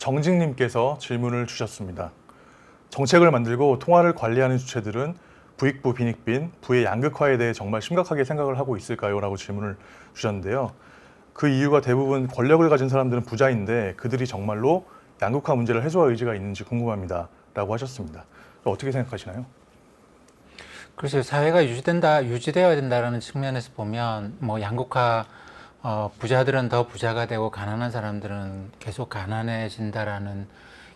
정직님께서 질문을 주셨습니다. 정책을 만들고 통화를 관리하는 주체들은 부익부 빈익빈, 부의 양극화에 대해 정말 심각하게 생각을 하고 있을까요? 라고 질문을 주셨는데요. 그 이유가 대부분 권력을 가진 사람들은 부자인데 그들이 정말로 양극화 문제를 해소할 의지가 있는지 궁금합니다. 라고 하셨습니다. 어떻게 생각하시나요? 그래서 사회가 유지되어야 된다라는 측면에서 보면 뭐 양극화, 부자들은 더 부자가 되고 가난한 사람들은 계속 가난해진다라는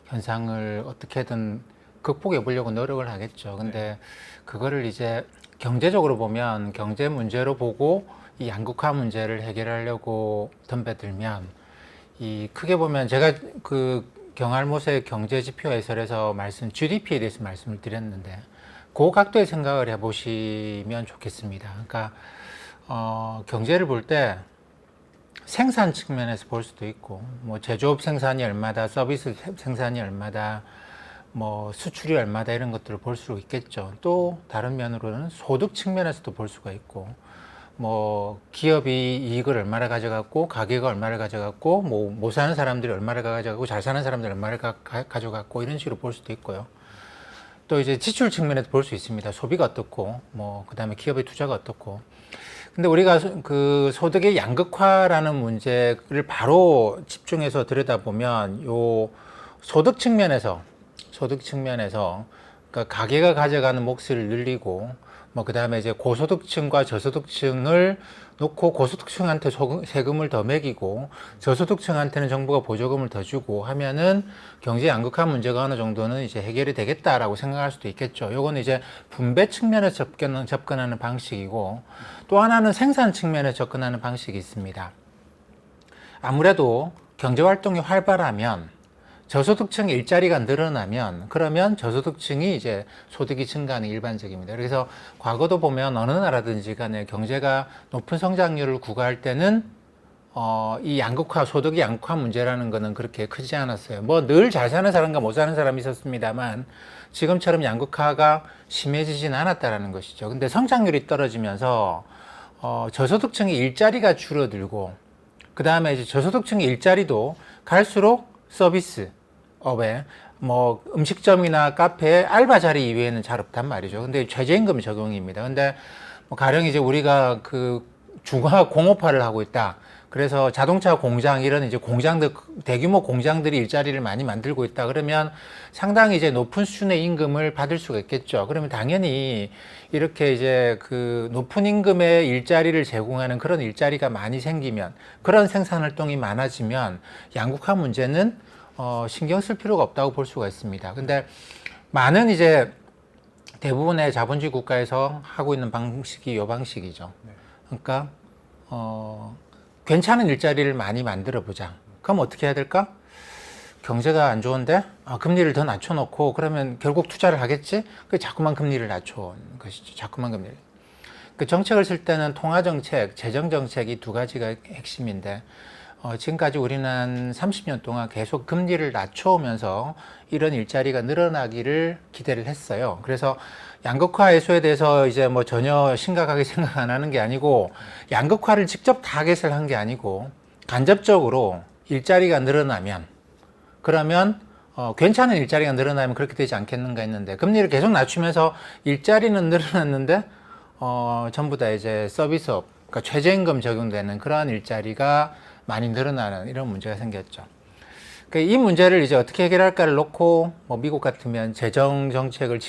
현상을 어떻게든 극복해 보려고 노력을 하겠죠. 근데 그거를 이제 경제적으로 보면 경제 문제로 보고 이 양극화 문제를 해결하려고 덤벼들면 이 크게 보면 제가 그 경알못의 경제 지표 해설에서 GDP에 대해서 말씀을 드렸는데 그 각도의 생각을 해보시면 좋겠습니다. 그러니까 경제를 볼 때 생산 측면에서 볼 수도 있고, 뭐 제조업 생산이 얼마다, 서비스 생산이 얼마다, 뭐 수출이 얼마다 이런 것들을 볼 수 있겠죠. 또 다른 면으로는 소득 측면에서도 볼 수가 있고, 뭐 기업이 이익을 얼마나 가져갔고, 가게가 얼마를 가져갔고, 뭐 못 사는 사람들이 얼마를 가져갔고, 잘 사는 사람들이 얼마를 가져갔고 이런 식으로 볼 수도 있고요. 또 이제 지출 측면에서 볼 수 있습니다. 소비가 어떻고, 뭐 그다음에 기업의 투자가 어떻고. 근데 우리가 그 소득의 양극화라는 문제를 바로 집중해서 들여다보면 요 소득 측면에서 그러니까 가계가 가져가는 몫을 늘리고 뭐 그다음에 이제 고소득층과 저소득층을 놓고 고소득층한테 세금을 더 매기고 저소득층한테는 정부가 보조금을 더 주고 하면은 경제 양극화 문제가 어느 정도는 이제 해결이 되겠다라고 생각할 수도 있겠죠. 요거는 이제 분배 측면에서 접근하는 방식이고 또 하나는 생산 측면에서 접근하는 방식이 있습니다. 아무래도 경제 활동이 활발하면 저소득층의 일자리가 늘어나면 그러면 저소득층이 이제 소득이 증가하는 게 일반적입니다. 그래서 과거도 보면 어느 나라든지 간에 경제가 높은 성장률을 구가할 때는 이 양극화, 소득의 양극화 문제라는 거는 그렇게 크지 않았어요. 뭐 늘 잘 사는 사람과 못 사는 사람이 있었습니다만 지금처럼 양극화가 심해지진 않았다라는 것이죠. 근데 성장률이 떨어지면서 저소득층의 일자리가 줄어들고 그 다음에 이제 저소득층의 일자리도 갈수록 서비스업에 뭐 음식점이나 카페 알바 자리 이외에는 잘 없단 말이죠. 근데 최저임금 적용입니다. 근데 뭐 가령 이제 우리가 그 중화 공업화를 하고 있다. 그래서 자동차 공장 이런 이제 공장들 대규모 공장들이 일자리를 많이 만들고 있다. 그러면 상당히 이제 높은 수준의 임금을 받을 수가 있겠죠. 그러면 당연히 이렇게 이제 그 높은 임금의 일자리를 제공하는 그런 일자리가 많이 생기면 그런 생산 활동이 많아지면 양극화 문제는 신경 쓸 필요가 없다고 볼 수가 있습니다. 근데 많은 이제 대부분의 자본주의 국가에서 하고 있는 방식이 이 방식이죠. 그러니까 괜찮은 일자리를 많이 만들어 보자. 그럼 어떻게 해야 될까? 경제가 안 좋은데 금리를 더 낮춰놓고 그러면 결국 투자를 하겠지? 그 자꾸만 금리를 낮춰온 것이죠. 자꾸만 금리를. 그 정책을 쓸 때는 통화정책, 재정정책이 두 가지가 핵심인데 지금까지 우리는 한 30년 동안 계속 금리를 낮춰오면서 이런 일자리가 늘어나기를 기대를 했어요. 그래서 양극화 해소에 대해서 이제 뭐 전혀 심각하게 생각 안 하는 게 아니고 양극화를 직접 타겟을 한 게 아니고 간접적으로 일자리가 늘어나면 그러면 괜찮은 일자리가 늘어나면 그렇게 되지 않겠는가 했는데 금리를 계속 낮추면서 일자리는 늘어났는데 전부 다 이제 서비스업, 그러니까 최저임금 적용되는 그러한 일자리가 많이 늘어나는 이런 문제가 생겼죠. 그러니까 이 문제를 이제 어떻게 해결할까를 놓고 뭐 미국 같으면 재정 정책을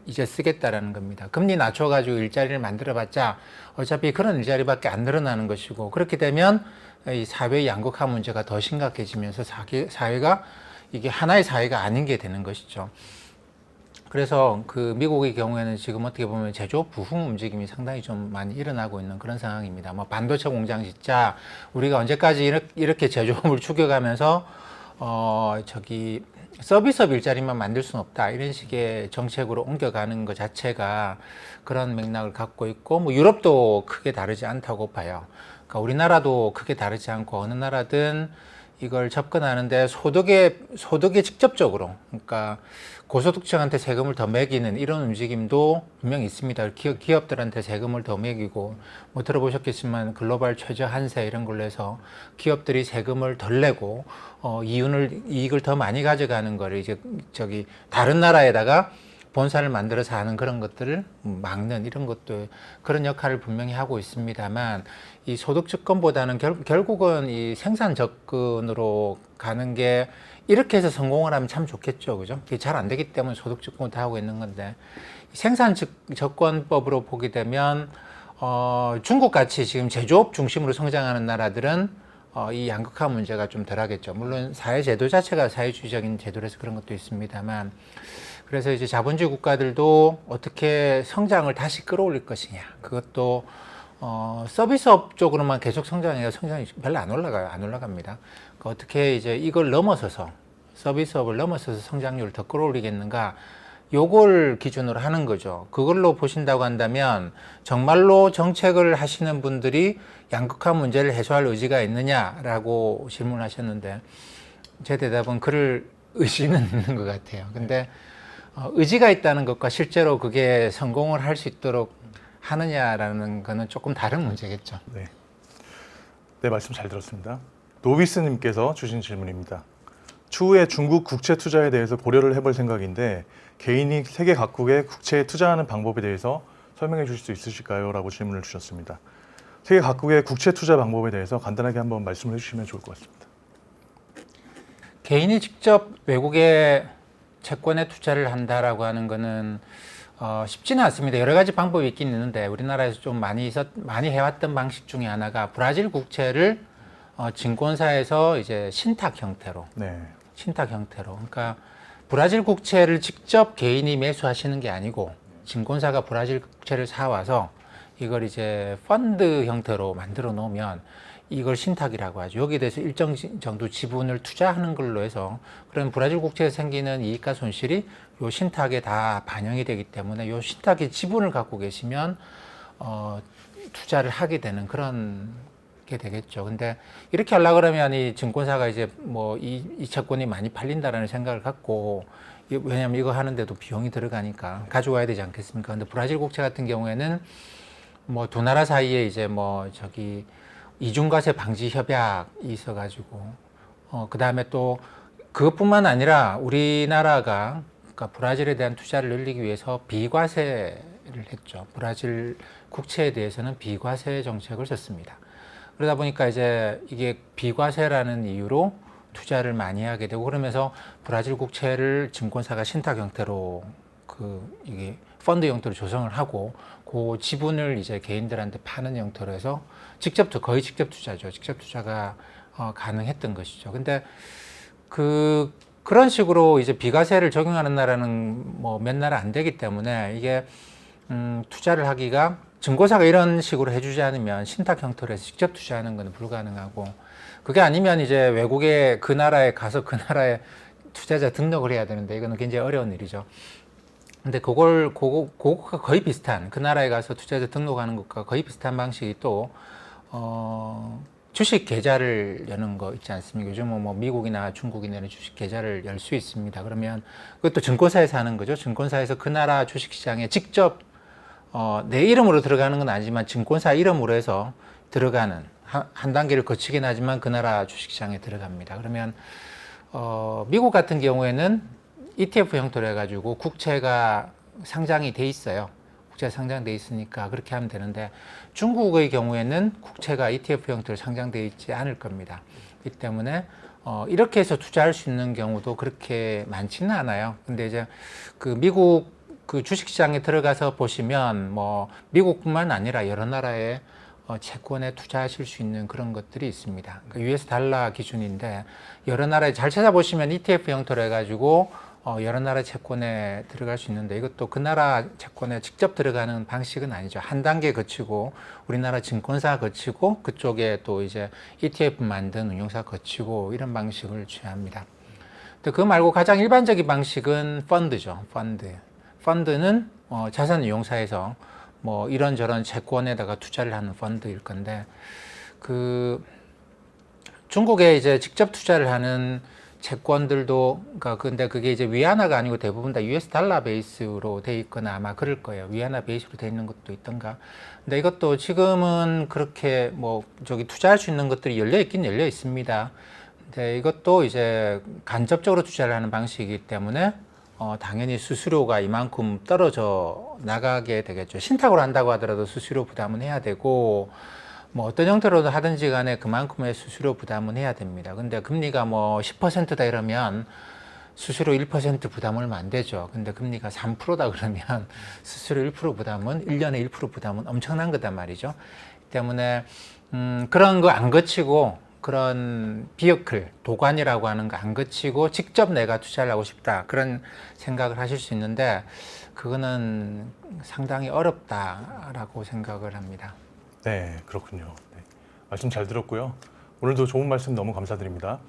이제 쓰겠다라는 겁니다. 금리 낮춰가지고 일자리를 만들어봤자 어차피 그런 일자리밖에 안 늘어나는 것이고 그렇게 되면 이 사회 양극화 문제가 더 심각해지면서 사회가 이게 하나의 사회가 아닌 게 되는 것이죠. 그래서 그 미국의 경우에는 지금 어떻게 보면 제조업 부흥 움직임이 상당히 좀 많이 일어나고 있는 그런 상황입니다. 뭐 반도체 공장 짓자, 우리가 언제까지 이렇게 제조업을 죽여가면서 서비스업 일자리만 만들 수는 없다. 이런 식의 정책으로 옮겨가는 것 자체가 그런 맥락을 갖고 있고, 뭐 유럽도 크게 다르지 않다고 봐요. 그러니까 우리나라도 크게 다르지 않고 어느 나라든 이걸 접근하는데 소득에 직접적으로, 그러니까 고소득층한테 세금을 더 매기는 이런 움직임도 분명히 있습니다. 기업들한테 세금을 더 매기고, 뭐 들어보셨겠지만 글로벌 최저 한세 이런 걸로 해서 기업들이 세금을 덜 내고 이익을 더 많이 가져가는 거를 이제 다른 나라에다가 본사를 만들어서 하는 그런 것들을 막는 이런 것도 그런 역할을 분명히 하고 있습니다만, 이 소득 접근보다는 결국은 이 생산 접근으로 가는 게 이렇게 해서 성공을 하면 참 좋겠죠, 그죠? 그게 잘 안 되기 때문에 소득 접근을 다 하고 있는 건데, 생산 접근법으로 보게 되면 중국 같이 지금 제조업 중심으로 성장하는 나라들은 이 양극화 문제가 좀 덜하겠죠. 물론 사회 제도 자체가 사회주의적인 제도라서 그런 것도 있습니다만, 그래서 이제 자본주의 국가들도 어떻게 성장을 다시 끌어올릴 것이냐. 그것도 서비스업 쪽으로만 계속 성장이 별로 안 올라갑니다. 그러니까 어떻게 이제 이걸 넘어서서 서비스업을 넘어서서 성장률을 더 끌어올리겠는가. 요걸 기준으로 하는 거죠. 그걸로 보신다고 한다면 정말로 정책을 하시는 분들이 양극화 문제를 해소할 의지가 있느냐라고 질문하셨는데, 제 대답은 그럴 의지는 있는 것 같아요. 근데 의지가 있다는 것과 실제로 그게 성공을 할 수 있도록 하느냐라는 거는 조금 다른 문제겠죠. 네. 네, 말씀 잘 들었습니다. 노비스님께서 주신 질문입니다. 추후에 중국 국채 투자에 대해서 고려를 해볼 생각인데 개인이 세계 각국에 국채에 투자하는 방법에 대해서 설명해 주실 수 있으실까요? 라고 질문을 주셨습니다. 세계 각국의 국채 투자 방법에 대해서 간단하게 한번 말씀을 해주시면 좋을 것 같습니다. 개인이 직접 외국에 채권에 투자를 한다라고 하는 거는 쉽지는 않습니다. 여러 가지 방법이 있긴 있는데, 우리나라에서 좀 많이 해왔던 방식 중에 하나가 브라질 국채를 증권사에서 이제 신탁 형태로. 그러니까 브라질 국채를 직접 개인이 매수하시는 게 아니고 증권사가 브라질 국채를 사와서 이걸 이제 펀드 형태로 만들어 놓으면 이걸 신탁이라고 하죠. 여기에 대해서 일정 정도 지분을 투자하는 걸로 해서, 그런 브라질 국채에 생기는 이익과 손실이 요 신탁에 다 반영이 되기 때문에 요 신탁의 지분을 갖고 계시면 투자를 하게 되는 그런 게 되겠죠. 근데 이렇게 하려고 그러면 이 증권사가 이제 뭐 이 채권이 많이 팔린다라는 생각을 갖고, 왜냐하면 이거 하는데도 비용이 들어가니까 가져와야 되지 않겠습니까? 근데 브라질 국채 같은 경우에는 뭐 두 나라 사이에 이제 이중과세 방지 협약이 있어가지고, 그 다음에 또 그것뿐만 아니라 우리나라가 그러니까 브라질에 대한 투자를 늘리기 위해서 비과세를 했죠. 브라질 국채에 대해서는 비과세 정책을 썼습니다. 그러다 보니까 이제 이게 비과세라는 이유로 투자를 많이 하게 되고, 그러면서 브라질 국채를 증권사가 신탁 형태로 이게 펀드 형태로 조성을 하고, 그 지분을 이제 개인들한테 파는 형태로 해서 거의 직접 투자죠. 직접 투자가 가능했던 것이죠. 근데 그런 식으로 이제 비과세를 적용하는 나라는 뭐 몇 나라 안 되기 때문에 이게 투자를 하기가, 증권사가 이런 식으로 해주지 않으면 신탁 형태로 해서 직접 투자하는 것은 불가능하고, 그게 아니면 이제 외국에 그 나라에 가서 그 나라에 투자자 등록을 해야 되는데 이거는 굉장히 어려운 일이죠. 근데 그거가 거의 비슷한, 그 나라에 가서 투자자 등록하는 것과 거의 비슷한 방식이 또 주식 계좌를 여는 거 있지 않습니까? 요즘은 뭐 미국이나 중국이나 주식 계좌를 열 수 있습니다. 그러면 그것도 증권사에서 하는 거죠. 증권사에서 그 나라 주식시장에 직접 내 이름으로 들어가는 건 아니지만 증권사 이름으로 해서 들어가는, 한 단계를 거치긴 하지만 그 나라 주식시장에 들어갑니다. 그러면 미국 같은 경우에는 ETF 형태로 해가지고 국채가 상장이 돼 있어요. 국채가 상장돼 있으니까 그렇게 하면 되는데, 중국의 경우에는 국채가 ETF 형태로 상장돼 있지 않을 겁니다. 이 때문에 이렇게 해서 투자할 수 있는 경우도 그렇게 많지는 않아요. 근데 이제 그 미국 그 주식시장에 들어가서 보시면 뭐 미국뿐만 아니라 여러 나라의 채권에 투자하실 수 있는 그런 것들이 있습니다. 그러니까 US 달러 기준인데, 여러 나라에 잘 찾아보시면 ETF 형태로 해가지고 여러 나라 채권에 들어갈 수 있는데, 이것도 그 나라 채권에 직접 들어가는 방식은 아니죠. 한 단계 거치고 우리나라 증권사 거치고 그쪽에 또 이제 ETF 만든 운용사 거치고 이런 방식을 취합니다. 근데 그거 말고 가장 일반적인 방식은 펀드죠. 펀드는 자산운용사에서 뭐 이런저런 채권에다가 투자를 하는 펀드일 건데, 중국에 이제 직접 투자를 하는 채권들도, 그러니까 근데 그게 이제 위안화가 아니고 대부분 다 US 달러 베이스로 돼 있거나 아마 그럴 거예요. 위안화 베이스로 돼 있는 것도 있던가. 근데 이것도 지금은 그렇게 뭐 저기 투자할 수 있는 것들이 열려 있긴 열려 있습니다. 근데 이것도 이제 간접적으로 투자를 하는 방식이기 때문에 당연히 수수료가 이만큼 떨어져 나가게 되겠죠. 신탁으로 한다고 하더라도 수수료 부담은 해야 되고, 뭐 어떤 형태로도 하든지 간에 그만큼의 수수료 부담은 해야 됩니다. 근데 금리가 뭐 10%다 이러면 수수료 1% 부담을 안 되죠. 근데 금리가 3%다 그러면 수수료 1% 부담은 1년에 1% 부담은 엄청난 거단 말이죠. 때문에 그런 거 안 거치고 그런 비어클, 도관이라고 하는 거 안 거치고 직접 내가 투자를 하고 싶다. 그런 생각을 하실 수 있는데 그거는 상당히 어렵다라고 생각을 합니다. 네, 그렇군요. 네. 말씀 잘 들었고요. 오늘도 좋은 말씀 너무 감사드립니다.